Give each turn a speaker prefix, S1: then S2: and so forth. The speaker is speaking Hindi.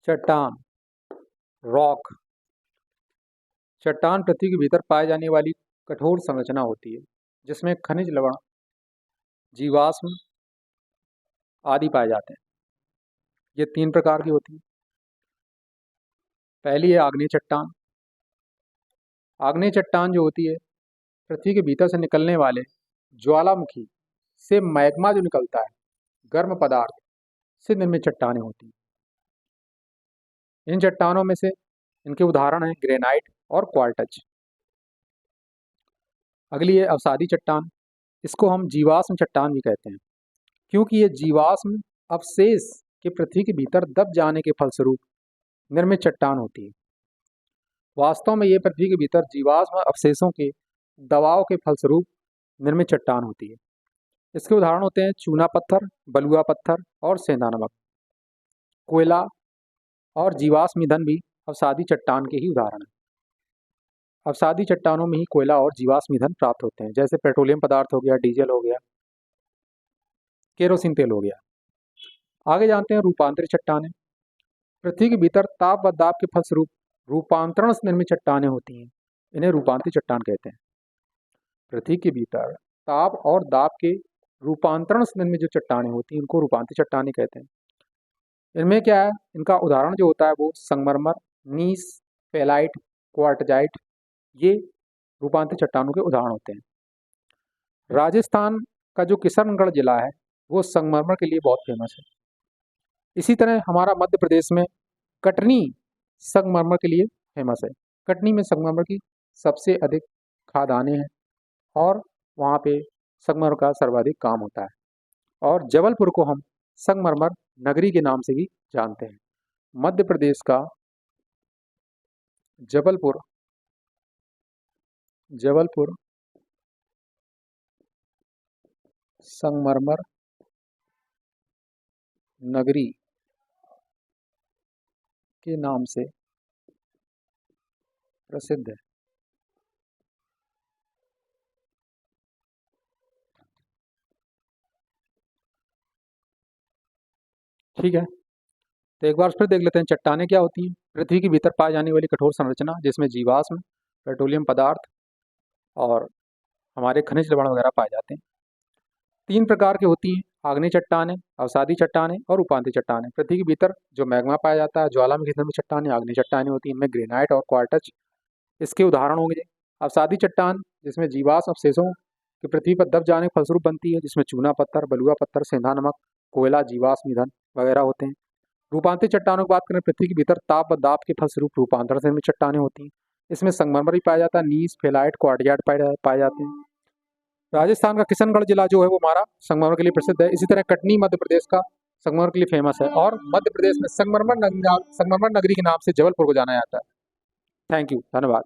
S1: चट्टान, रॉक। चट्टान पृथ्वी के भीतर पाए जाने वाली कठोर संरचना होती है जिसमें खनिज लवण, जीवाश्म आदि पाए जाते हैं। ये 3 प्रकार की होती है। पहली है आग्नेय चट्टान। आग्नेय चट्टान जो होती है पृथ्वी के भीतर से निकलने वाले ज्वालामुखी से मैग्मा जो निकलता है, गर्म पदार्थ से निर्मित चट्टानें होती हैं। इन चट्टानों में से इनके उदाहरण हैं ग्रेनाइट और क्वार्टज। अगली है अवसादी चट्टान। इसको हम जीवाश्म चट्टान भी कहते हैं क्योंकि ये जीवाश्म अवशेष के पृथ्वी के भीतर दब जाने के फलस्वरूप निर्मित चट्टान होती है। वास्तव में ये पृथ्वी के भीतर जीवाश्म अवशेषों के दबाव के फलस्वरूप निर्मित चट्टान होती है। इसके उदाहरण होते हैं चूना पत्थर, बलुआ पत्थर और सेंधा नमक। कोयला और जीवाश्म ईंधन भी अवसादी चट्टान के ही उदाहरण हैं। अवसादी चट्टानों में ही कोयला और जीवाश्म ईंधन प्राप्त होते हैं, जैसे पेट्रोलियम पदार्थ हो गया, डीजल हो गया, केरोसिन तेल हो गया। आगे जानते हैं रूपांतरित चट्टानें। पृथ्वी के भीतर ताप व दाब के फलस्वरूप रूपांतरण से निर्मित चट्टानें होती हैं। इन्हें रूपांतरित चट्टान कहते हैं। पृथ्वी के भीतर ताप और दाब के रूपांतरण से निर्मित जो चट्टानें होती हैं उनको रूपांतरित चट्टानें कहते हैं। इनमें क्या है, इनका उदाहरण जो होता है वो संगमरमर, नीस, फेलाइट, क्वार्टजाइट, ये रूपांतरित चट्टानों के उदाहरण होते हैं। राजस्थान का जो किशनगढ़ जिला है वो संगमरमर के लिए बहुत फेमस है। इसी तरह हमारा मध्य प्रदेश में कटनी संगमरमर के लिए फेमस है। कटनी में संगमरमर की सबसे अधिक खादानें हैं और वहाँ पे संगमरमर का सर्वाधिक काम होता है। और जबलपुर को हम संगमरमर नगरी के नाम से भी जानते हैं। मध्य प्रदेश का जबलपुर संगमरमर नगरी के नाम से प्रसिद्ध है। ठीक है, तो एक बार फिर देख लेते हैं चट्टानें क्या होती हैं। पृथ्वी के भीतर पाई जाने वाली कठोर संरचना जिसमें जीवाश्म, पेट्रोलियम पदार्थ और हमारे खनिज लवण वगैरह पाए जाते हैं। 3 प्रकार की होती हैं, आग्नेय चट्टानें, अवसादी चट्टानें और रूपांतरित चट्टानें। पृथ्वी के भीतर जो मैग्मा पाया जाता है, ज्वालामुखी से निर्मित चट्टानें आग्नेय चट्टानें होती हैं। इनमें ग्रेनाइट और क्वार्टज इसके उदाहरण होंगे। अवसादी चट्टान जिसमें जीवाश्म अवशेषों की पृथ्वी पर दब जाने के फलस्वरूप बनती है, जिसमें चूना पत्थर, बलुआ पत्थर, सेंधा नमक, कोयला, जीवाश्म ईंधन वगैरह होते हैं। रूपांतरित चट्टानों की बात करें, पृथ्वी के भीतर ताप व दाब के फलस्वरूप रूपांतरण से निर्मित चट्टानें होती हैं। इसमें संगमरमर भी पाया जाता है, नीस, फेलाइट, क्वार्टजाइट पाए जाते हैं। राजस्थान का किशनगढ़ जिला जो है वो हमारा संगमरमर के लिए प्रसिद्ध है। इसी तरह कटनी मध्य प्रदेश का संगमरमर के लिए फेमस है और मध्य प्रदेश में संगमरमर नगरी के नाम से जबलपुर को जाना जाता है। थैंक यू, धन्यवाद।